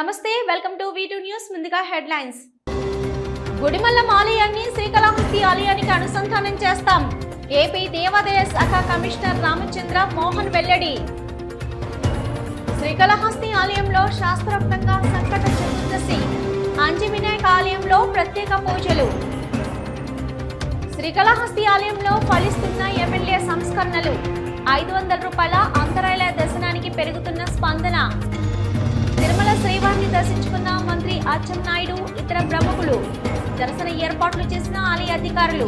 నమస్తే, welcome to V2 news. ముందుగా headlines. Gudimallam ఆలయాన్ని శ్రీకాళహస్తి ఆలయానికి అనుసంధానం చేస్తాం. ఏపీ దేవాదాయ శాఖ కమిషనర్ రామచంద్ర మోహన్ వెల్లడి. శ్రీకాళహస్తి ఆలయంలో శాస్త్రోక్తంగా సంకట చతుర్దశి. అంజవినాయక ఆలయంలో ప్రత్యేక పూజలు. శ్రీకాళహస్తి ఆలయంలో ఫలిస్తున్న ఎమ్మెల్యే సంస్కరణలు. 500 రూపాయల అంతరాయాల దర్శనానికి పెరుగుతున్న స్పందన. తిరుమల శ్రీవారిని దర్శించుకున్న మంత్రి అచ్చెన్నాయుడు, ఇతర ప్రముఖులు. దర్శన ఏర్పాట్లు చేసిన ఆలయ అధికారులు.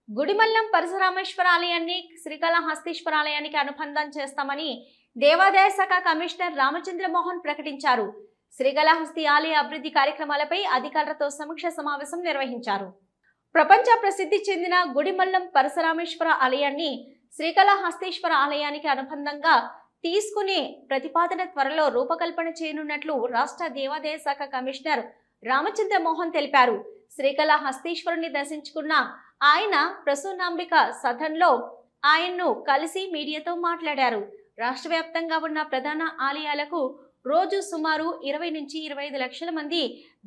గుడిమల్లం పరశురామేశ్వర ఆలయాన్ని శ్రీకాళహస్తీశ్వర ఆలయానికి అనుబంధం చేస్తామని దేవాదాయ శాఖ కమిషనర్ రామచంద్ర మోహన్ ప్రకటించారు. శ్రీకాళహస్తి ఆలయ అభివృద్ధి కార్యక్రమాలపై అధికారులతో సమీక్ష సమావేశం నిర్వహించారు. ప్రపంచ ప్రసిద్ధి చెందిన గుడిమల్లం పరశురామేశ్వర ఆలయాన్ని శ్రీకాళహస్తీశ్వర ఆలయానికి అనుబంధంగా తీసుకునే ప్రతిపాదన త్వరలో రూపకల్పన చేయనున్నట్లు రాష్ట్ర దేవాదాయ శాఖ కమిషనర్ రామచంద్ర మోహన్ తెలిపారు. శ్రీకాళహస్తీశ్వరుని దర్శించుకున్న ఆయన ప్రసూనాంబిక సదన్లో ఆయన్ను కలిసి మీడియాతో మాట్లాడారు. రాష్ట్ర వ్యాప్తంగా ఉన్న ప్రధాన ఆలయాలకు రోజు సుమారు 20 నుంచి 25 లక్షల మంది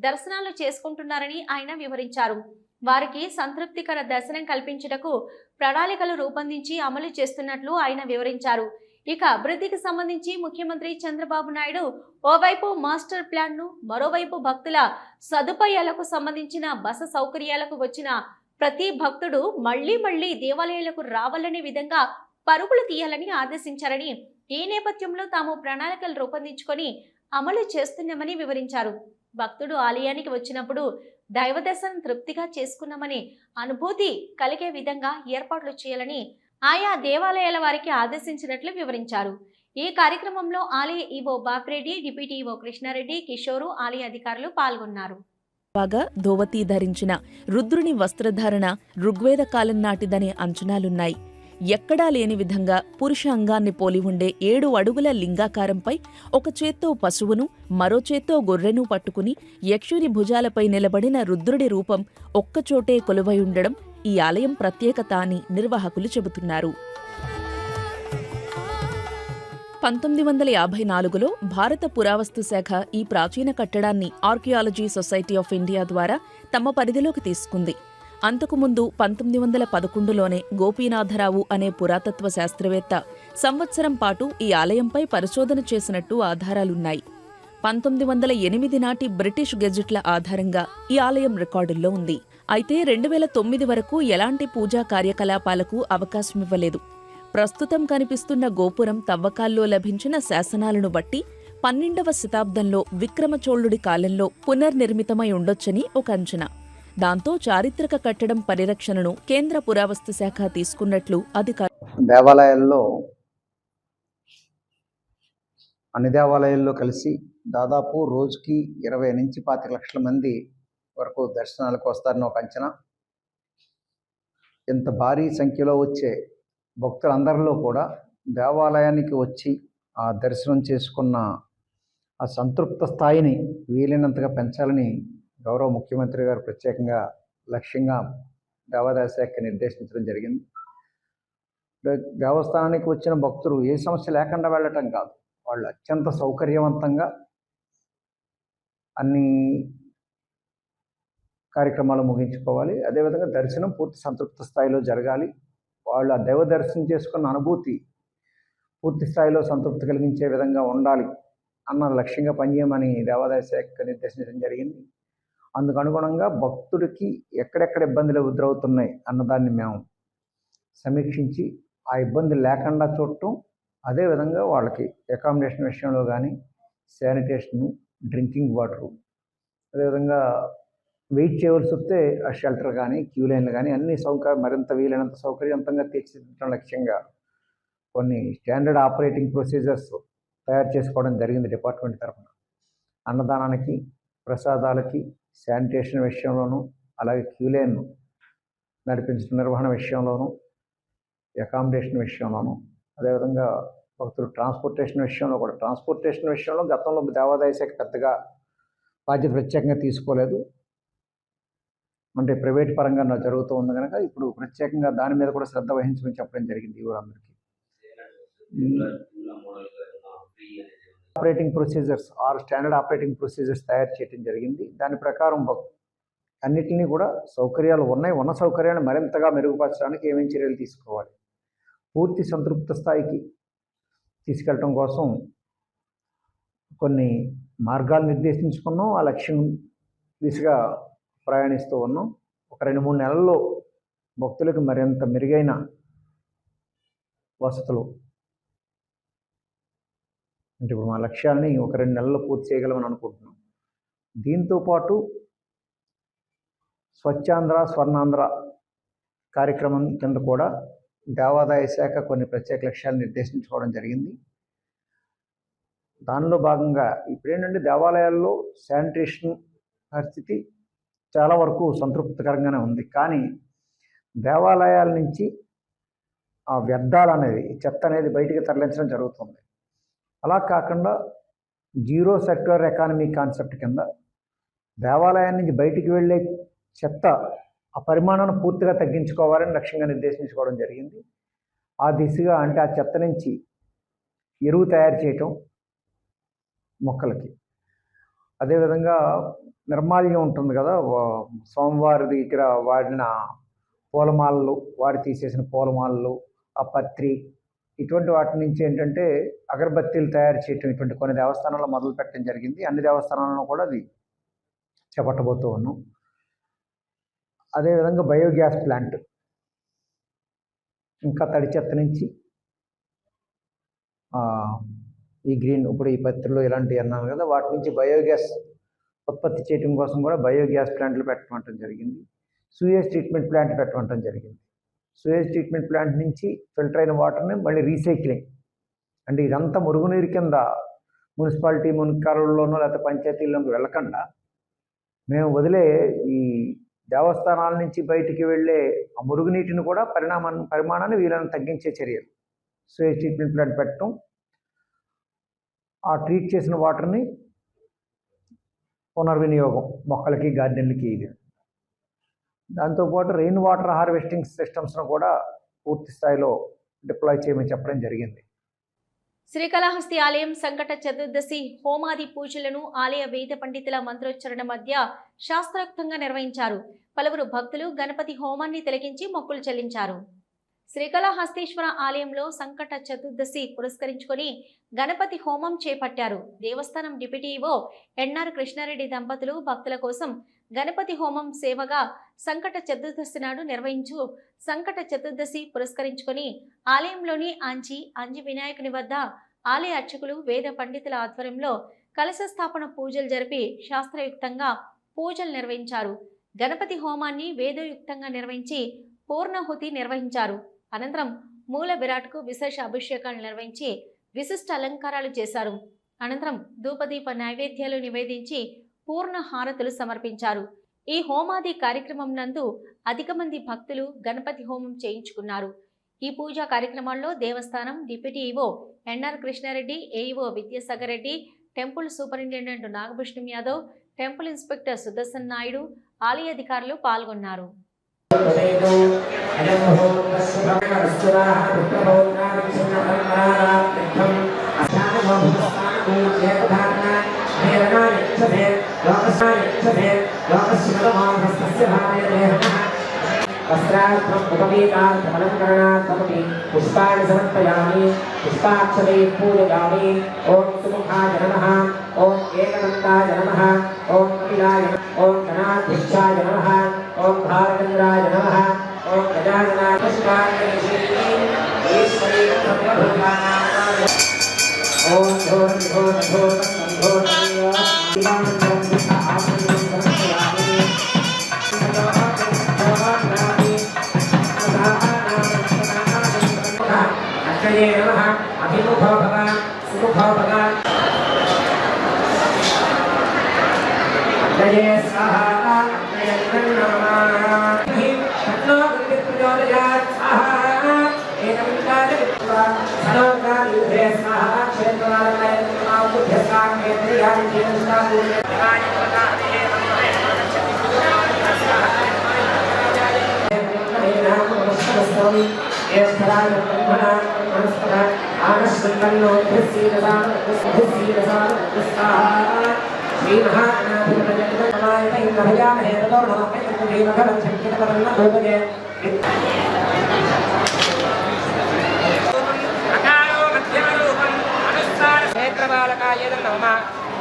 దర్శనాలు చేసుకుంటున్నారని ఆయన వివరించారు. వారికి సంతృప్తికర దర్శనం కల్పించుటకు ప్రణాళికలు రూపొందించి అమలు చేస్తున్నట్లు ఆయన వివరించారు. ఇక అభివృద్ధికి సంబంధించి ముఖ్యమంత్రి చంద్రబాబు నాయుడు ఓవైపు మాస్టర్ ప్లాన్ ను, మరోవైపు భక్తుల సదుపాయాలకు సంబంధించిన బస సౌకర్యాలకు వచ్చిన ప్రతి భక్తుడు మళ్లీ దేవాలయాలకు రావాలనే విధంగా పరుగులు తీయాలని ఆదేశించారని, ఈ నేపథ్యంలో తాము ప్రణాళికలు రూపొందించుకొని అమలు చేస్తున్నామని వివరించారు. భక్తుడు ఆలయానికి వచ్చినప్పుడు దైవ దర్శనం తృప్తిగా చేసుకున్నామని అనుభూతి కలిగే విధంగా ఏర్పాట్లు చేయాలని ఆయా దేవాలయాల వారికి ఆదేశించినట్లు వివరించారు. ఈ కార్యక్రమంలో ఆలయ EO Bapireddy, deputy EO Krishnareddy, Kishore, ఆలయ అధికారులు పాల్గొన్నారు. బాగా ధోవతి ధరించిన రుద్రుని వస్త్రధారణ ఋగ్వేద కాలం నాటిదనే అంచనాలున్నాయి. ఎక్కడా లేని విధంగా పురుష అంగాన్ని పోలి ఉండే 7 అడుగుల లింగాకారంపై ఒక చేత్తో పశువును, మరో చేత్తో గొర్రెను పట్టుకుని యక్షుని భుజాలపై నిలబడిన రుద్రుడి రూపం ఒక్కచోటే కొలువై ఉండడం ఈ ఆలయం ప్రత్యేకత అని నిర్వాహకులు చెబుతున్నారు. 1954లో భారత పురావస్తు శాఖ ఈ ప్రాచీన కట్టడాన్ని ఆర్కియాలజీ సొసైటీ ఆఫ్ ఇండియా ద్వారా తమ పరిధిలోకి తీసుకుంది. అంతకుముందు 1911లోనే గోపీనాథరావు అనే పురాతత్వ శాస్త్రవేత్త సంవత్సరం పాటు ఈ ఆలయంపై పరిశోధన చేసినట్టు ఆధారాలున్నాయి. 1908 నాటి బ్రిటిష్ గెజెట్ల ఆధారంగా ఈ ఆలయం రికార్డుల్లో ఉంది. అయితే 2009 వరకు ఎలాంటి పూజా కార్యకలాపాలకు అవకాశమివ్వలేదు. ప్రస్తుతం కనిపిస్తున్న గోపురం తవ్వకాల్లో లభించిన శాసనాలను బట్టి 12వ శతాబ్దంలో విక్రమచోళుడి కాలంలో పునర్నిర్మితమై ఉండొచ్చని ఒక అంచనా. దాంతో చారిత్రక కట్టడం పరిరక్షణను కేంద్ర పురావస్తు శాఖ తీసుకున్నట్లు దేవాలయాల్లో అన్ని దేవాలయాల్లో కలిసి దాదాపు రోజుకి 20 నుంచి 25 లక్షల మంది వరకు దర్శనాలకు వస్తారని ఒక అంచనా. ఇంత భారీ సంఖ్యలో వచ్చే భక్తులందరిలో కూడా దేవాలయానికి వచ్చి ఆ దర్శనం చేసుకున్న ఆ సంతృప్త స్థాయిని వీలైనంతగా పెంచాలని గౌరవ ముఖ్యమంత్రి గారు ప్రత్యేకంగా లక్ష్యంగా దేవాదాయ శాఖ నిర్దేశించడం జరిగింది. దేవస్థానానికి వచ్చిన భక్తులు ఏ సమస్య లేకుండా వెళ్ళటం కాదు, వాళ్ళు అత్యంత సౌకర్యవంతంగా అన్ని కార్యక్రమాలు ముగించుకోవాలి. అదేవిధంగా దర్శనం పూర్తి సంతృప్త స్థాయిలో జరగాలి. వాళ్ళు ఆ దైవ దర్శనం చేసుకున్న అనుభూతి పూర్తి స్థాయిలో సంతృప్తి కలిగించే విధంగా ఉండాలి అన్న లక్ష్యంగా పనిచేయమని దేవాదాయ శాఖ నిర్దేశించడం జరిగింది. అందుకు అనుగుణంగా భక్తుడికి ఎక్కడెక్కడ ఇబ్బందులు ఎదురవుతున్నాయి అన్నదాన్ని మేము సమీక్షించి ఆ ఇబ్బంది లేకుండా చూడటం, అదేవిధంగా వాళ్ళకి అకామిడేషన్ విషయంలో కానీ శానిటేషను, డ్రింకింగ్ వాటరు, అదేవిధంగా వెయిట్ చేయవలసి వస్తే ఆ షెల్టర్ కానీ క్యూ లైన్లు కానీ అన్ని మరింత వీలైనంత సౌకర్యవంతంగా తీర్చిదిద్దడం లక్ష్యంగా కొన్ని స్టాండర్డ్ ఆపరేటింగ్ ప్రొసీజర్స్ తయారు చేసుకోవడం జరిగింది డిపార్ట్మెంట్ తరఫున. అన్నదానానికి, ప్రసాదాలకి, శానిటేషన్ విషయంలోనూ, అలాగే క్యూ లైన్ నడిపించిన నిర్వహణ విషయంలోనూ, అకామిడేషన్ విషయంలోనూ, అదేవిధంగా భక్తులు ట్రాన్స్పోర్టేషన్ విషయంలో గతంలో దేవాదాయ శాఖ పెద్దగా బాధ్యత ప్రత్యేకంగా తీసుకోలేదు. అంటే ప్రైవేట్ పరంగా జరుగుతూ ఉంది కనుక ఇప్పుడు ప్రత్యేకంగా దాని మీద కూడా శ్రద్ధ వహించమని చెప్పడం జరిగింది ఊరందరికీ. Operating procedures standard operating procedures తయారు చేయడం జరిగింది. దాని ప్రకారం అన్నిటినీ కూడా సౌకర్యాలు ఉన్న సౌకర్యాలను మరింతగా మెరుగుపరచడానికి ఏమేమి చర్యలు తీసుకోవాలి, పూర్తి సంతృప్త స్థాయికి తీసుకెళ్ళటం కోసం కొన్ని మార్గాలు నిర్దేశించుకున్నాం. ఆ లక్ష్యం దిశగా ప్రయాణిస్తూ ఉన్నాం. ఒక 2-3 నెలల్లో భక్తులకు మరింత మెరుగైన వసతులు, అంటే ఇప్పుడు మా లక్ష్యాన్ని ఒక 2 నెలల్లో పూర్తి చేయగలమని అనుకుంటున్నాం. దీంతోపాటు స్వచ్ఛాంధ్ర స్వర్ణాంధ్ర కార్యక్రమం కింద కూడా దేవాదాయ శాఖ కొన్ని ప్రత్యేక లక్ష్యాలు నిర్దేశించుకోవడం జరిగింది. దానిలో భాగంగా ఇప్పుడు ఏంటంటే దేవాలయాల్లో శానిటేషన్ పరిస్థితి చాలా వరకు సంతృప్తికరంగానే ఉంది. కానీ దేవాలయాల నుంచి ఆ వ్యర్థాలు అనేది, చెత్త అనేది బయటికి తరలించడం జరుగుతుంది. అలా కాకుండా జీరో సెక్యులర్ ఎకానమీ కాన్సెప్ట్ కింద దేవాలయం నుంచి బయటికి వెళ్ళే చెత్త ఆ పరిమాణాన్ని పూర్తిగా తగ్గించుకోవాలని లక్ష్యంగా నిర్దేశించుకోవడం జరిగింది. ఆ దిశగా అంటే ఆ చెత్త నుంచి ఎరువు తయారు చేయటం మొక్కలకి, అదేవిధంగా నిర్మాల్యం ఉంటుంది కదా, స్వామివారి దగ్గర వాడిన పూలమాలలు, వాడి తీసేసిన పూలమాలలు, ఆ పత్రి, ఇటువంటి వాటి నుంచి ఏంటంటే అగరబత్తీలు తయారు చేయటం, ఇటువంటి కొన్ని దేవస్థానాల్లో మొదలు పెట్టడం జరిగింది. అన్ని దేవస్థానాల్లో కూడా అది చేపట్టబోతూ ఉన్నాం. అదేవిధంగా బయోగ్యాస్ ప్లాంట్, ఇంకా తడి చెత్త నుంచి ఈ గ్రీన్, ఇప్పుడు ఈ పత్రిలో ఇలాంటివి అన్నాను కదా, వాటి నుంచి బయోగ్యాస్ ఉత్పత్తి చేయడం కోసం కూడా బయోగ్యాస్ ప్లాంట్లు పెట్టమంటం జరిగింది. సూయేజ్ ట్రీట్మెంట్ ప్లాంట్ పెట్టమంటం జరిగింది. సూయేజ్ ట్రీట్మెంట్ ప్లాంట్ నుంచి ఫిల్టర్ అయిన వాటర్ని మళ్ళీ రీసైక్లింగ్, అంటే ఇదంతా మురుగునీరు కింద మున్సిపాలిటీ మున్సిపాలిటీలోనో లేకపోతే పంచాయతీల్లోకి వెళ్ళకుండా మేము వదిలే ఈ దేవస్థానాల నుంచి బయటికి వెళ్ళే ఆ మురుగునీటిని కూడా పరిమాణాన్ని వీళ్ళని తగ్గించే చర్యలు, సూయేజ్ ట్రీట్మెంట్ ప్లాంట్ పెట్టడం, ఆ ట్రీట్ చేసిన వాటర్ని పునర్వినియోగం మొక్కలకి, గార్డెన్లకి. ఇది దాంతోపాటు రెయిన్ వాటర్ హార్వెస్టింగ్ సిస్టమ్స్ను కూడా పూర్తి స్థాయిలో డిప్లాయ్ చేయమని చెప్పడం జరిగింది. శ్రీకాళహస్తి ఆలయం సంకట చతుర్దశి హోమాది పూజలను ఆలయ వేద పండితుల మంత్రోచ్చరణ మధ్య శాస్త్రోక్తంగా నిర్వహించారు. పలువురు భక్తులు గణపతి హోమాన్ని తిలకించి మొక్కులు చెల్లించారు. శ్రీకాళహస్తీశ్వర ఆలయంలో సంకట చతుర్దశి పురస్కరించుకొని గణపతి హోమం చేపట్టారు. దేవస్థానం డిప్యూటీ ఈవో ఎన్ఆర్ కృష్ణారెడ్డి దంపతులు భక్తుల కోసం గణపతి హోమం సేవగా సంకట చతుర్దశి నాడు నిర్వహించు. సంకట చతుర్దశి పురస్కరించుకొని ఆలయంలోని అంజి వినాయకుని వద్ద ఆలయ అర్చకులు వేద పండితుల ఆధ్వర్యంలో కలశ స్థాపన పూజలు జరిపి శాస్త్రయుక్తంగా పూజలు నిర్వహించారు. గణపతి హోమాన్ని వేదయుక్తంగా నిర్వహించి పూర్ణాహుతి నిర్వహించారు. అనంతరం మూల విరాట్కు విశేష అభిషేకాలు నిర్వహించి విశిష్ట అలంకారాలు చేశారు. అనంతరం ధూపదీప నైవేద్యాలు నివేదించి పూర్ణ హారతులు సమర్పించారు. ఈ హోమాది కార్యక్రమం నందు అధిక మంది భక్తులు గణపతి హోమం చేయించుకున్నారు. ఈ పూజా కార్యక్రమాల్లో దేవస్థానం deputy EO NR Krishnareddy, AEO Vidyasagar Reddy, temple superintendent Nagabhushanam Yadav, temple inspector Sudarshan Naidu, ఆలయ అధికారులు పాల్గొన్నారు. పుష్పాన్ని సమర్పయామి. పుష్పాక్షరే పూజయామి. ఓం సుముఖాయ నమః, ఓం ఏకదంతాయ నమః, ఓం కపిలాయ నమః, ఓం గణాధ్యక్షాయ నమః, ఓం భారచంద్రాయ నమః, ఓం గజాననాయ పుష్పాయ ఈశ్వరీ సర్వభూతానాం ఓం ధూర్ ధూర్ ధూర్ ధూర్ అక్షయే నమః. అభిముఖో భవ సుముఖో భవ. అక్షయే స్వాహా. అక్షయం నమః. తన్నో గురు ప్రచోదయాత్. స్వాహా. ఏకవింశాతి విశ్వా సర్వకార్యుధే స్వాహా. క్షేత్రాలయ నమః. కేంద్రీయాని జీవస్తాపూర్ణాయ నమః. करोमि एष्ठराय ब्रह्मणा नमस्कार आनश्वन्नो धृस्सीरसार श्री महागणाधिपतये इंद्रभयामहे तदोर्णमहे तद्देवघनं शक्तितपरन्न भूपजे अकारो मध्यमरूपं अनुस्सार क्षेत्रबालकाय नमः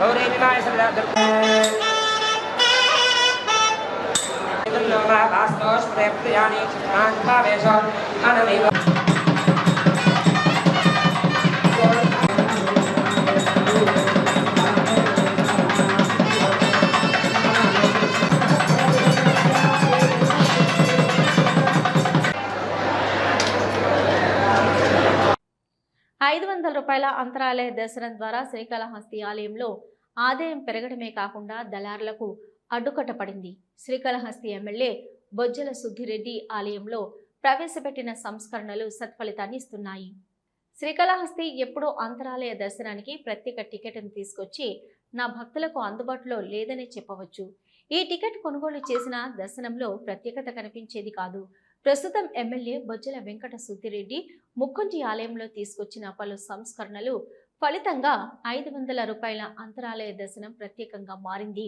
गौरेन्द्राय सदा वास्तवस्प्रयाणि चित्रान्तावेश अनमेव 500 రూపాయల అంతరాలయ దర్శనం ద్వారా శ్రీకాళహస్తి ఆలయంలో ఆదాయం పెరగడమే కాకుండా దళారులకు అడ్డుకట్ట పడింది. శ్రీకాళహస్తి ఎమ్మెల్యే బొజ్జల సుద్దిరెడ్డి ఆలయంలో ప్రవేశపెట్టిన సంస్కరణలు సత్ఫలితాన్ని ఇస్తున్నాయి. శ్రీకాళహస్తి ఎప్పుడో అంతరాలయ దర్శనానికి ప్రత్యేక టికెట్ను తీసుకొచ్చి నా భక్తులకు అందుబాటులో లేదనే చెప్పవచ్చు. ఈ టికెట్ కొనుగోలు చేసిన దర్శనంలో ప్రత్యేకత కనిపించేది కాదు. ప్రస్తుతం ఎమ్మెల్యే బొజ్జల వెంకట సుద్దిరెడ్డి ముక్కుంటి ఆలయంలో తీసుకొచ్చిన పలు సంస్కరణలు ఫలితంగా 500 రూపాయల అంతరాలయ దర్శనం ప్రత్యేకంగా మారింది.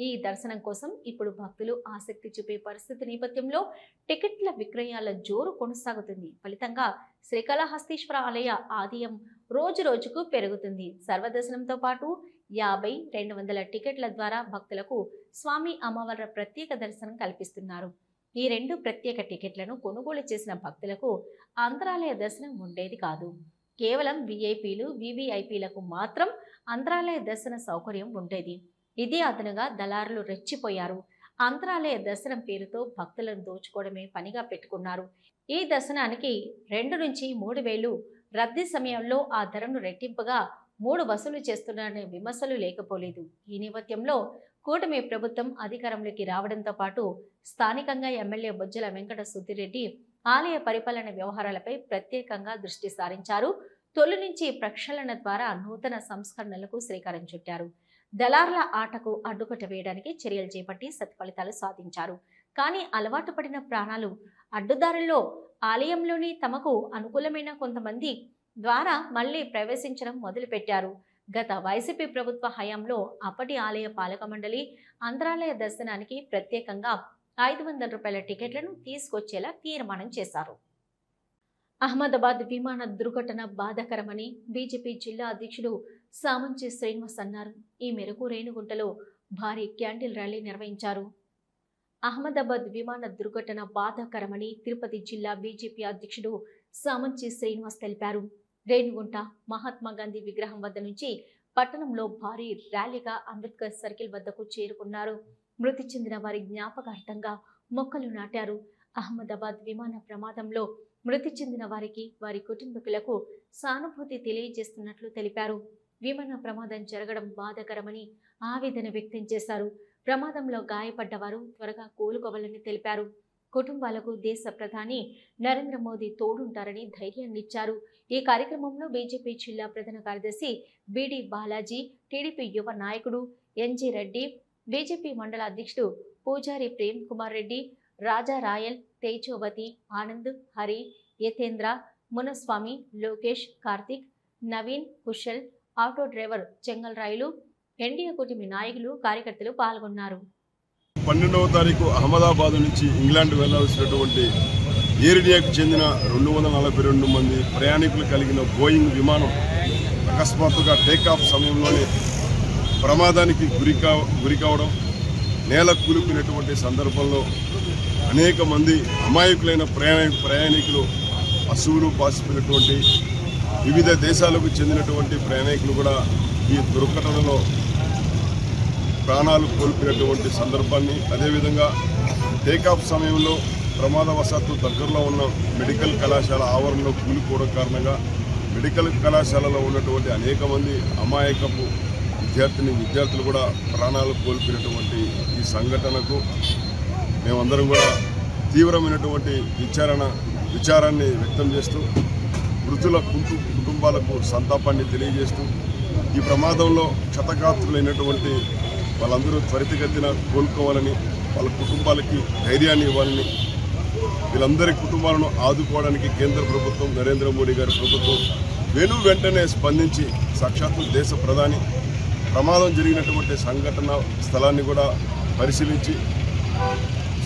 ఈ దర్శనం కోసం ఇప్పుడు భక్తులు ఆసక్తి చూపే పరిస్థితి నేపథ్యంలో టికెట్ల విక్రయాల జోరు కొనసాగుతుంది. ఫలితంగా శ్రీకాళహస్తీశ్వర ఆలయ ఆదాయం రోజు రోజుకు పెరుగుతుంది. సర్వదర్శనంతో పాటు 50, 200 టికెట్ల ద్వారా భక్తులకు స్వామి అమ్మవార్ల ప్రత్యేక దర్శనం కల్పిస్తున్నారు. ఈ 2 ప్రత్యేక టికెట్లను కొనుగోలు చేసిన భక్తులకు అంతరాలయ దర్శనం ఉండేది కాదు. కేవలం విఐపీలు, వివిఐపీలకు మాత్రం అంతరాలయ దర్శన సౌకర్యం ఉండేది. ఇదే అదనుగా దళారులు రెచ్చిపోయారు. అంతరాలయ దర్శనం పేరుతో భక్తులను దోచుకోవడమే పనిగా పెట్టుకున్నారు. ఈ దర్శనానికి 2 నుంచి 3 వేలు, రద్దీ సమయంలో ఆ ధరను రెట్టింపుగా 3 వసూలు చేస్తున్నారనే విమర్శలు లేకపోలేదు. ఈ నేపథ్యంలో కూటమి ప్రభుత్వం అధికారంలోకి రావడంతో పాటు స్థానికంగా ఎమ్మెల్యే బొజ్జల వెంకట సుద్దిరెడ్డి ఆలయ పరిపాలన వ్యవహారాలపై ప్రత్యేకంగా దృష్టి సారించారు. తొలి నుంచి ప్రక్షాళన ద్వారా నూతన సంస్కరణలకు శ్రీకారం చుట్టారు. దళారుల ఆటకు అడ్డుకట్ట వేయడానికి చర్యలు చేపట్టి సత్ఫలితాలు సాధించారు. కానీ అలవాటు పడిన ప్రాణాలు అడ్డుదారుల్లో ఆలయంలోని తమకు అనుకూలమైన కొంతమంది ద్వారా మళ్లీ ప్రవేశించడం మొదలుపెట్టారు. గత వైసీపీ ప్రభుత్వ హయాంలో అప్పటి ఆలయ పాలక మండలి అంతరాలయ దర్శనానికి ప్రత్యేకంగా 500 రూపాయల టికెట్లను తీసుకొచ్చేలా తీర్మానం చేశారు. అహ్మదాబాద్ విమాన దుర్ఘటన బాధాకరమని బీజేపీ జిల్లా అధ్యక్షుడు సామంచి శ్రీనివాస్ అన్నారు. ఈ మేరకు రేణిగుంటలో భారీ క్యాండిల్ ర్యాలీ నిర్వహించారు. అహ్మదాబాద్ విమాన దుర్ఘటన బాధాకరమని తిరుపతి జిల్లా బీజేపీ అధ్యక్షుడు సామంచి శ్రీనివాస్ తెలిపారు. రేణిగుంట మహాత్మా గాంధీ విగ్రహం వద్ద నుంచి పట్టణంలో భారీ ర్యాలీగా అంబేద్కర్ సర్కిల్ వద్దకు చేరుకున్నారు. మృతి చెందిన వారి జ్ఞాపకార్థంగా మొక్కలు నాటారు. అహ్మదాబాద్ విమాన ప్రమాదంలో మృతి చెందిన వారికి, వారి కుటుంబీకులకు సానుభూతి తెలియజేస్తున్నట్లు తెలిపారు. విమాన ప్రమాదం జరగడం బాధాకరమని ఆవేదన వ్యక్తం చేశారు. ప్రమాదంలో గాయపడ్డవారు త్వరగా కోలుకోవాలని తెలిపారు. కుటుంబాలకు దేశ ప్రధాని నరేంద్ర మోదీ తోడుంటారని ధైర్యాన్నిచ్చారు. ఈ కార్యక్రమంలో బీజేపీ జిల్లా ప్రధాన కార్యదర్శి బిడి బాలాజీ, టీడీపీ యువ నాయకుడు ఎన్జి రెడ్డి, బీజేపీ మండల అధ్యక్షుడు Pujari Prem Kumar Reddy, Raja Rayal, Tejovathi, Anand, Hari, Yathendra, Munaswamy, Lokesh, Karthik, Naveen, Kushal, auto driver Chengal Rayalu, NDA కూటమి నాయకులు, కార్యకర్తలు పాల్గొన్నారు. 12వ తారీఖు అహ్మదాబాద్ నుంచి ఇంగ్లాండ్ వెళ్లాల్సినటువంటి ఎయిర్ ఇండియాకు చెందిన 242 మంది ప్రయాణికులు కలిగిన బోయింగ్ విమానం అకస్మాత్తుగా టేకాఫ్ సమయంలోనే ప్రమాదానికి గురి కావడం, నేల కూలిపోయినటువంటి సందర్భంలో అనేక మంది అమాయకులైన ప్రయాణికులు, పశువులు పాసిపోయినటువంటి వివిధ దేశాలకు చెందినటువంటి ప్రయాణికులు కూడా ఈ దుర్ఘటనలో ప్రాణాలు కోల్పోయినటువంటి సందర్భాన్ని, అదేవిధంగా టేకాఫ్ సమయంలో ప్రమాదవశాత్తు దగ్గరలో ఉన్న మెడికల్ కళాశాల ఆవరణలో కూలిపోవడం కారణంగా మెడికల్ కళాశాలలో ఉన్నటువంటి అనేక మంది అమాయకపు విద్యార్థులు కూడా ప్రాణాలు కోల్పోయినటువంటి ఈ సంఘటనకు మేమందరం కూడా తీవ్రమైనటువంటి విచారాన్ని వ్యక్తం చేస్తూ మృతుల కుటుంబాలకు సంతాపాన్ని తెలియజేస్తూ ఈ ప్రమాదంలో క్షతగాత్రులైనటువంటి వాళ్ళందరూ త్వరితగతిన కోలుకోవాలని, వాళ్ళ కుటుంబాలకి ధైర్యాన్ని ఇవ్వాలని వీళ్ళందరి కుటుంబాలను ఆదుకోవడానికి కేంద్ర ప్రభుత్వం, నరేంద్ర మోడీ గారి ప్రభుత్వం వెంటనే స్పందించి సాక్షాత్తు దేశ ప్రధాని ప్రమాదం జరిగినటువంటి సంఘటన స్థలాన్ని కూడా పరిశీలించి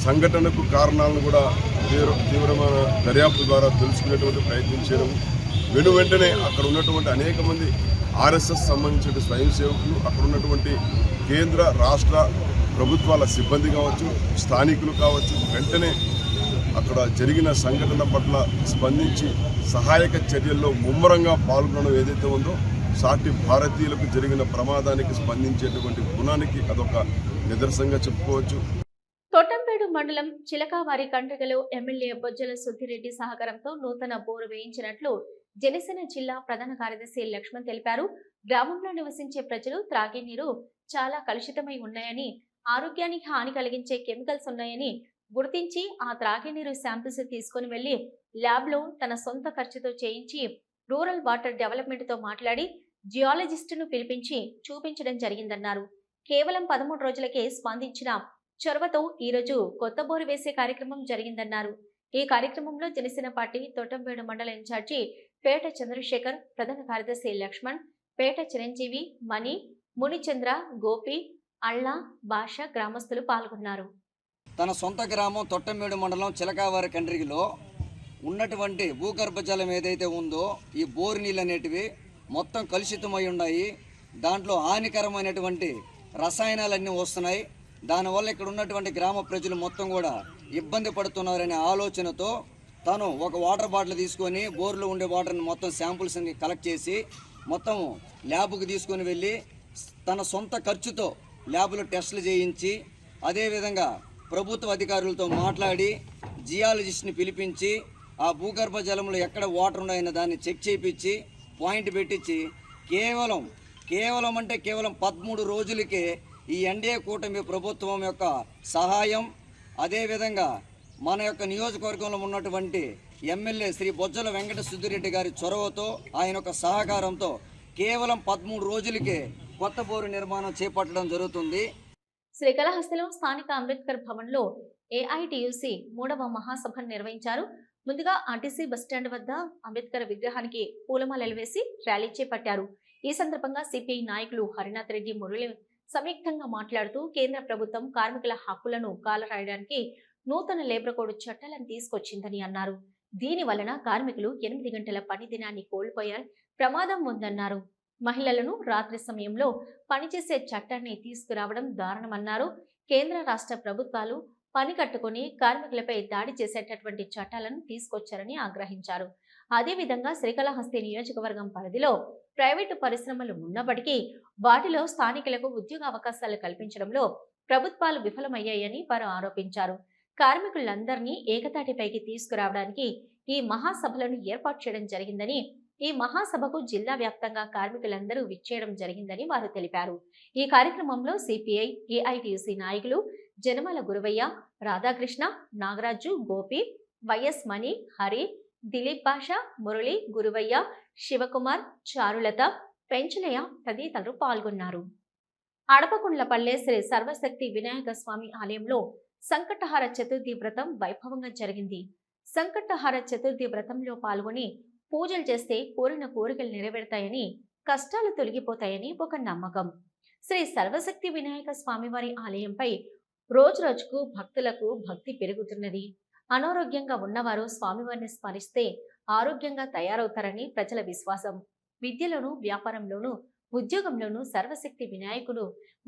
సంఘటనకు కారణాలను కూడా తీవ్రమైన దర్యాప్తు ద్వారా తెలుసుకునేటువంటి ప్రయత్నం చేయడం, వెంటనే అక్కడ ఉన్నటువంటి అనేక మంది ఆర్ఎస్ఎస్ సంబంధించిన స్వయం సేవకులు, అక్కడ ఉన్నటువంటి కేంద్ర రాష్ట్ర ప్రభుత్వాల సిబ్బంది కావచ్చు, స్థానికులు కావచ్చు, వెంటనే అక్కడ జరిగిన సంఘటన పట్ల స్పందించి సహాయక చర్యల్లో ముమ్మరంగా పాల్గొనడం ఏదైతే ఉందో సాటి భారతీయులకు జరిగిన ప్రమాదానికి స్పందించేటువంటి గుణానికి అదొక నిదర్శనంగా చెప్పుకోవచ్చు. తొట్టంపేడు మండలం చిలకావారి కండ్రిగలో ఎమ్మెల్యే బొజ్జల సుద్దిరెడ్డి సహకారంతో నూతన బోరు వేయించినట్లు జనసేన జిల్లా ప్రధాన కార్యదర్శి లక్ష్మణ్ తెలిపారు. గ్రామంలో నివసించే ప్రజలు త్రాగే నీరు చాలా కలుషితమై ఉన్నాయని, ఆరోగ్యానికి హాని కలిగించే కెమికల్స్ ఉన్నాయని గుర్తించి ఆ త్రాగే నీరు శాంపిల్స్ తీసుకుని వెళ్లి ల్యాబ్లో తన సొంత ఖర్చుతో చేయించి రూరల్ వాటర్ డెవలప్మెంట్తో మాట్లాడి జియాలజిస్టును పిలిపించి చూపించడం జరిగిందన్నారు. కేవలం 13 రోజులకే స్పందించిన చొరవతో ఈరోజు కొత్త బోరు వేసే కార్యక్రమం జరిగిందన్నారు. ఈ కార్యక్రమంలో జనసేన పార్టీ తొట్టంపేడు మండల ఇన్ఛార్జి పేట చంద్రశేఖర్, ప్రధాన కార్యదర్శి లక్ష్మణ్, పేట చిరంజీవి, మణి, మునిచంద్ర, గోపి, అళ్ళ, భాష గ్రామస్తులు పాల్గొన్నారు. తన సొంత గ్రామం తొట్టంపేడు మండలం చిలకావారి కండ్రిగిలో ఉన్నటువంటి భూగర్భ జలం ఏదైతే ఉందో ఈ బోరు నీళ్ళు అనేటివి మొత్తం కలుషితమై ఉన్నాయి. దాంట్లో హానికరమైనటువంటి రసాయనాలన్నీ వస్తున్నాయి. దానివల్ల ఇక్కడ ఉన్నటువంటి గ్రామ ప్రజలు మొత్తం కూడా ఇబ్బంది పడుతున్నారనే ఆలోచనతో తను ఒక వాటర్ బాటిల్ తీసుకొని బోర్లో ఉండే వాటర్ని మొత్తం శాంపుల్స్ని కలెక్ట్ చేసి మొత్తం ల్యాబ్కి తీసుకొని వెళ్ళి తన సొంత ఖర్చుతో ల్యాబ్లో టెస్టులు చేయించి, అదేవిధంగా ప్రభుత్వ అధికారులతో మాట్లాడి జియాలజిస్ట్ని పిలిపించి ఆ భూగర్భ జలంలో ఎక్కడ వాటర్ ఉన్నాయన్న దాన్ని చెక్ చేయించి పాయింట్ పెట్టించి కేవలం 13 రోజులకే ఈ ఎన్డీఏ కూటమి ప్రభుత్వం యొక్క సహాయం, అదేవిధంగా మన యొక్క నియోజకవర్గంలో ఉన్నటువంటి ఎమ్మెల్యే శ్రీ బొజ్జల వెంకట సుద్దిరెడ్డి గారి చొరవతో, ఆయన యొక్క సహకారంతో కేవలం 13 రోజులకే కొత్త బోరు నిర్మాణం చేపట్టడం జరుగుతుంది. శ్రీకాళహస్తిలో స్థానిక అంబేద్కర్ భవన్లో ఏఐటియుసి 3వ మహాసభను నిర్వహించారు. ముందుగా ఆర్టీసీ బస్టాండ్ వద్ద అంబేద్కర్ విగ్రహానికి పూలమాలలు వేసి ర్యాలీ చేపట్టారు. ఈ సందర్భంగా సిపిఐ నాయకులు హరినాథ్ రెడ్డి, మురళి సంయుక్తంగా మాట్లాడుతూ కేంద్ర ప్రభుత్వం కార్మికుల హక్కులను కాలరాయడానికి నూతన లేబర్ కోడ్ చట్టాలను తీసుకొచ్చిందని అన్నారు. దీని వలన కార్మికులు 8 గంటల పని దినాన్ని కోల్పోయే ప్రమాదం ఉందన్నారు. మహిళలను రాత్రి సమయంలో పనిచేసే చట్టాన్ని తీసుకురావడం దారుణమన్నారు. కేంద్ర రాష్ట్ర ప్రభుత్వాలు పని కట్టుకుని కార్మికులపై దాడి చేసేటటువంటి చట్టాలను తీసుకొచ్చారని ఆగ్రహించారు. అదేవిధంగా శ్రీకాళహస్తి నియోజకవర్గం పరిధిలో ప్రైవేటు పరిశ్రమలు ఉన్నప్పటికీ వాటిలో స్థానికులకు ఉద్యోగ అవకాశాలు కల్పించడంలో ప్రభుత్వాలు విఫలమయ్యాయని వారు ఆరోపించారు. కార్మికులందరినీ ఏకతాటిపైకి తీసుకురావడానికి ఈ మహాసభలను ఏర్పాటు చేయడం జరిగిందని, ఈ మహాసభకు జిల్లా వ్యాప్తంగా కార్మికులందరూ విచ్చేయడం జరిగిందని వారు తెలిపారు. ఈ కార్యక్రమంలో సిపిఐ, ఏఐటియుసి నాయకులు జనమల గురవయ్య, రాధాకృష్ణ, నాగరాజు, గోపి, వైఎస్ మణి, హరి, దిలీప్ భాష, మురళి, గురువయ్య, శివకుమార్, చారులత, పెంచలయ్య తదితరులు పాల్గొన్నారు. అడపకుండ్లపల్లె శ్రీ సర్వశక్తి వినాయక స్వామి ఆలయంలో సంకటహార చతుర్థి వ్రతం వైభవంగా జరిగింది. సంకటహార చతుర్థి వ్రతంలో పాల్గొని పూజలు చేస్తే కోరిన కోరికలు నెరవేరుతాయని, కష్టాలు తొలగిపోతాయని ఒక నమ్మకం. శ్రీ సర్వశక్తి వినాయక స్వామివారి ఆలయంపై రోజురోజుకు భక్తులకు భక్తి పెరుగుతున్నది. అనారోగ్యంగా ఉన్నవారు స్వామివారిని స్మరిస్తే ఆరోగ్యంగా తయారవుతారని ప్రజల విశ్వాసం. విద్యలోనూ, వ్యాపారంలోనూ, ఉద్యోగంలోనూ సర్వశక్తి వినాయకుడు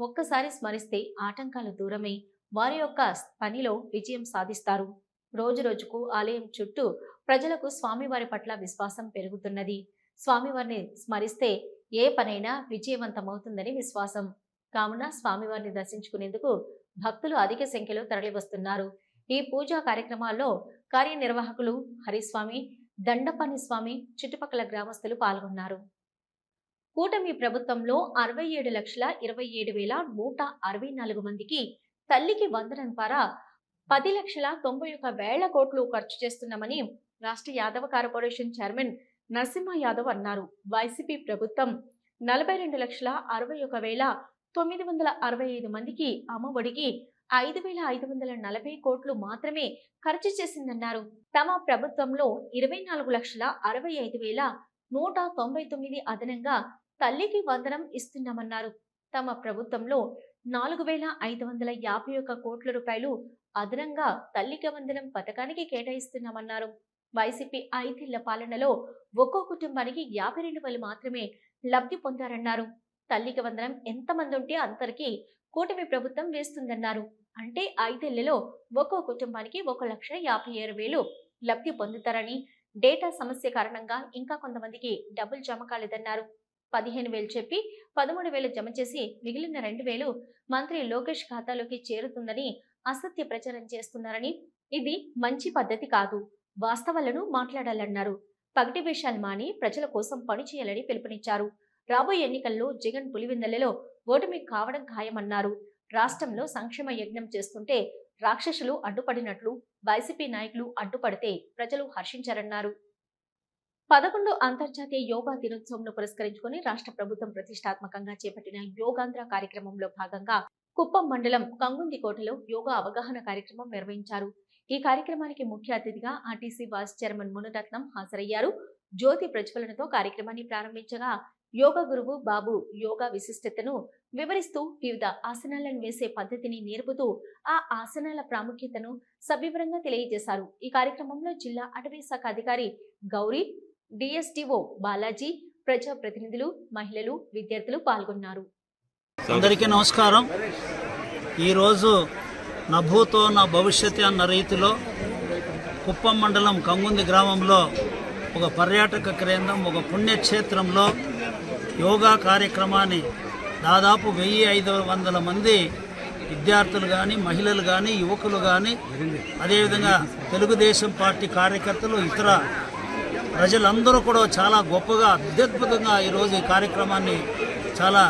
ఒక్కసారి స్మరిస్తే ఆటంకాలు దూరమై వారి యొక్క పనిలో విజయం సాధిస్తారు. రోజురోజుకు ఆలయం చుట్టూ ప్రజలకు స్వామివారి పట్ల విశ్వాసం పెరుగుతున్నది. స్వామివారిని స్మరిస్తే ఏ పనైనా విజయవంతమవుతుందని విశ్వాసం. కావున స్వామివారిని దర్శించుకునేందుకు భక్తులు అధిక సంఖ్యలో తరలివస్తున్నారు. ఈ పూజా కార్యక్రమాల్లో కార్యనిర్వాహకులు హరిస్వామి, దండపని స్వామి, చుట్టుపక్కల గ్రామస్తులు పాల్గొన్నారు. కూటమి ప్రభుత్వంలో 67,27,164 మందికి తల్లికి వందనం ద్వారా 10,91,000 కోట్లు ఖర్చు చేస్తున్నామని రాష్ట్ర యాదవ కార్పొరేషన్ చైర్మన్ నరసింహ యాదవ్ అన్నారు. వైసీపీ ప్రభుత్వం 42,61,965 మందికి అమ్మఒడికి 5,540 కోట్లు మాత్రమే ఖర్చు చేసిందన్నారు. తమ ప్రభుత్వంలో 24,65,199 అదనంగా తల్లికి వందనం ఇస్తున్నామన్నారు. తమ ప్రభుత్వంలో 4,551 కోట్ల రూపాయలు అదనంగా తల్లికి వందనం పథకానికి కేటాయిస్తున్నామన్నారు. వైసీపీ 5 ఏళ్ల పాలనలో ఒక్కో కుటుంబానికి 52,000 మాత్రమే లబ్ధి పొందారన్నారు. తల్లికి వందనం ఎంతమంది ఉంటే అంతరికి కూటమి ప్రభుత్వం వేస్తుందన్నారు. అంటే 5 ఏళ్లలో ఒక్కో కుటుంబానికి 1,57,000 లబ్ధి పొందుతారని, డేటా సమస్య కారణంగా ఇంకా కొంతమందికి డబ్బులు జమ కాలేదన్నారు. 15,000 చెప్పి 13,000 జమ చేసి మిగిలిన 2,000 మంత్రి లోకేష్ ఖాతాలోకి చేరుతుందని అసత్య ప్రచారం చేస్తున్నారని, ఇది మంచి పద్ధతి కాదు, వాస్తవాలను మాట్లాడాలన్నారు. పగటి వేషాలు మాని ప్రజల కోసం పనిచేయాలని పిలుపునిచ్చారు. రాబోయే ఎన్నికల్లో జగన్ పులివెందులలో ఓటమి కావడం ఖాయమన్నారు. రాష్ట్రంలో సంక్షేమ యజ్ఞం చేస్తుంటే రాక్షసులు అడ్డుపడినట్లు వైసీపీ నాయకులు అడ్డుపడితే ప్రజలు హర్షించారన్నారు. 11 అంతర్జాతీయ యోగా దినోత్సవంను పురస్కరించుకుని రాష్ట్ర ప్రభుత్వం ప్రతిష్టాత్మకంగా చేపట్టిన యోగాంధ్ర కార్యక్రమంలో భాగంగా కుప్పం మండలం కంగుందికోటలో యోగా అవగాహన కార్యక్రమం నిర్వహించారు. ఈ కార్యక్రమానికి ముఖ్య అతిథిగా ఆర్టీసీ వైస్ చైర్మన్ మునురత్నం హాజరయ్యారు. జ్యోతి ప్రజ్వలనతో కార్యక్రమాన్ని ప్రారంభించగా యోగా గురువు బాబు యోగా విశిష్టతను వివరిస్తూ వివిధ ఆసనాలను వేసే పద్ధతిని నేర్పుతూ ఆ ఆసనాల ప్రాముఖ్యతను సవివరంగా తెలియజేశారు. ఈ కార్యక్రమంలో జిల్లా అటవీ శాఖ అధికారి గౌరీ, డిఎస్టిఓ బాలాజీ, ప్రజా ప్రతినిధులు, మహిళలు, విద్యార్థులు పాల్గొన్నారు. అందరికీ నమస్కారం. ఈరోజు నా భూతో నా భవిష్యత్ అన్న రీతిలో కుప్పం మండలం కంగుంది గ్రామంలో ఒక పర్యాటక కేంద్రం, ఒక పుణ్యక్షేత్రంలో యోగా కార్యక్రమాన్ని దాదాపు 1,500 మంది విద్యార్థులు కానీ, మహిళలు కానీ, యువకులు కానీ, అదేవిధంగా తెలుగుదేశం పార్టీ కార్యకర్తలు, ఇతర ప్రజలందరూ కూడా చాలా గొప్పగా అత్యద్భుతంగా ఈరోజు ఈ కార్యక్రమాన్ని చాలా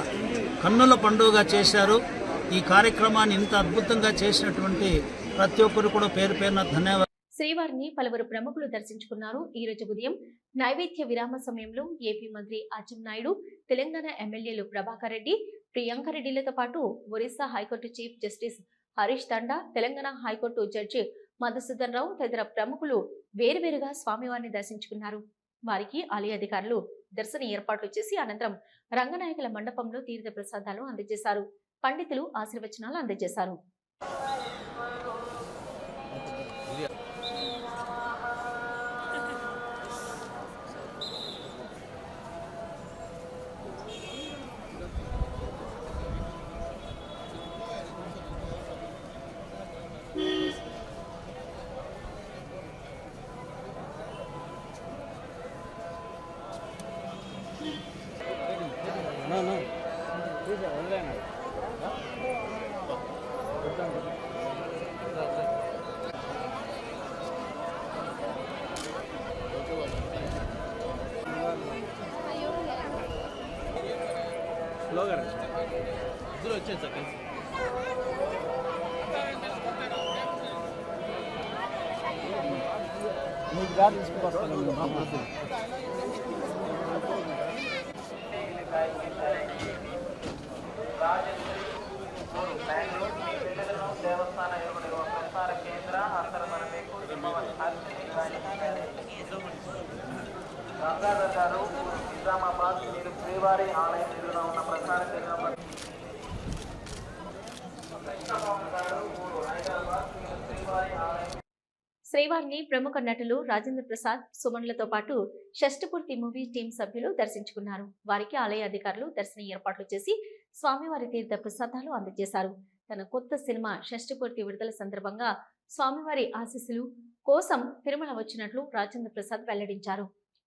కన్నుల పండుగగా చేశారు. ఈ కార్యక్రమాన్ని ఇంత అద్భుతంగా చేసినటువంటి ప్రతి ఒక్కరు కూడా పేరు పేరున ధన్యవాదాలు. శ్రీవారిని పలువురు ప్రముఖులు దర్శించుకున్నారు. ఈ రోజు ఉదయం నైవేద్య విరామ సమయంలో ఏపీ మంత్రి అచ్చెన్నాయుడు, తెలంగాణ ఎమ్మెల్యేలు ప్రభాకర్ రెడ్డి, ప్రియాంక రెడ్డిలతో పాటు Orissa high court chief justice Harish Tandon, Telangana high court judge Madhusudan Rao తదితర ప్రముఖులు వేరువేరుగా స్వామివారిని దర్శించుకున్నారు. వారికి ఆలయ అధికారులు దర్శన ఏర్పాట్లు చేసి అనంతరం రంగనాయకుల మండపంలో తీర్థ ప్రసాదాలు అందజేశారు. పండితులు ఆశీర్వచనాలు అందజేశారు. గంగాధర్ గారు నిజామాబాద్ మీరు శ్రీవారి ఆలయం ఎదురుగా ఉన్న ప్రసార కేంద్రం శ్రీవారిని ప్రముఖ నటులు రాజేంద్ర ప్రసాద్, సుమన్లతో పాటు షష్ఠపూర్తి మూవీ టీం సభ్యులు దర్శించుకున్నారు. వారికి ఆలయ అధికారులు దర్శన ఏర్పాట్లు చేసి స్వామివారి తీర్థ ప్రసాదాలు అందజేశారు. తన కొత్త సినిమా షష్ఠపూర్తి విడుదల సందర్భంగా స్వామివారి ఆశీస్సులు కోసం తిరుమల వచ్చినట్లు రాజేంద్ర ప్రసాద్ వెల్లడించారు.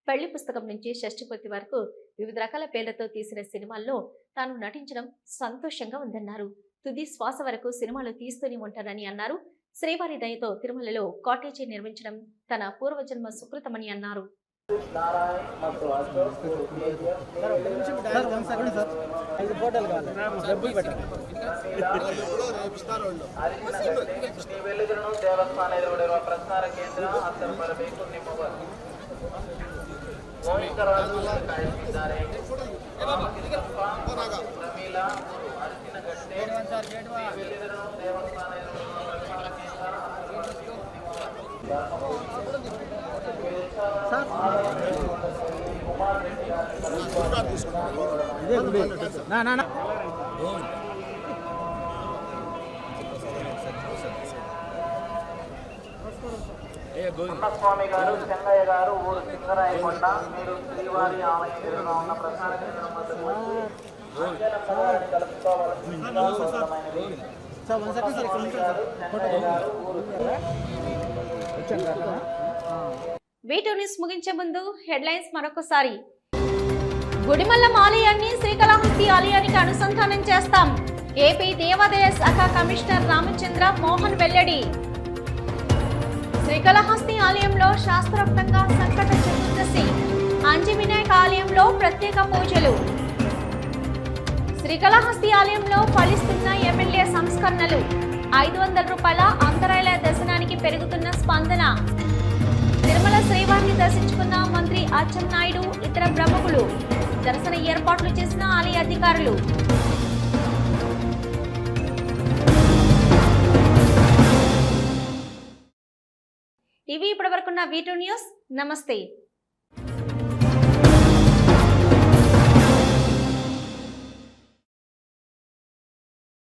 పెళ్లి పుస్తకం నుంచి షష్ఠపూర్తి వరకు వివిధ రకాల పేర్లతో తీసిన సినిమాల్లో తాను నటించడం సంతోషంగా ఉందన్నారు. తుది శ్వాస వరకు సినిమాలు తీస్తూనే ఉంటానని అన్నారు. శ్రీవారి దయతో తిరుమలలో కాటేజీ నిర్మించడం తన పూర్వజన్మ సుకృతమని అన్నారు. ದೇವಸ್ಥಾನ ಎದುರುಗಳಿರುವ ಪ್ರಸಾರ ಕೇಂದ್ರ ಹತ್ತರ ಬರಬೇಕು ನಿಮ್ಮ ಗೋವಿಂದರಾಜು ಕಾಯುತ್ತಿದ್ದಾರೆ. ಪ್ರಮೀಲಾ ಅರಸಿನಗಟ್ಟೆ ದೇವಸ್ಥಾನ స్వామి గారు చెంగయ్య గారు ఊరు సింగరాయకొండ మీరు శ్రీవారి ఆలయం ఎదురుగా ఉన్న ప్రసాద కేంద్రం వద్దకు వచ్చి అంజనమ్మవారిని కలుపుకోవాల్సిందిగా కోరడమైనది. స్వామి గారు చెంగయ్య గారు ఊరు వీటూ న్యూస్ ముగించే ముందు హెడ్లైన్స్ మరొకసారి. గుడిమల్లం ఆలయాన్ని శ్రీకాళహస్తి ఆలయానికి అనుసంధానం చేస్తాం. ఏపీ దేవాదాయ శాఖ కమిషనర్ రామచంద్ర మోహన్ వెల్లడి. శ్రీకాళహస్తి ఆలయంలో శాస్త్రోక్తంగా సంకట చతుర్దశి, అంజి వినాయక ఆలయంలో ప్రత్యేక పూజలు. శ్రీకాళహస్తి ఆలయంలో ఫలిస్తున్న ఎమ్మెల్యే సంస్కరణలు. 500 రూపాయల అంతరాయాల దర్శనానికి పెరుగుతున్న స్పందన. తిరుమల శ్రీవారిని దర్శించుకున్న మంత్రి అచ్చెన్నాయుడు, ఇతర ప్రముఖులు. దర్శన ఏర్పాట్లు చేసిన ఆలయ అధికారులు. ఇవి ఇప్పటివరకున్న వీటూ న్యూస్. నమస్తే.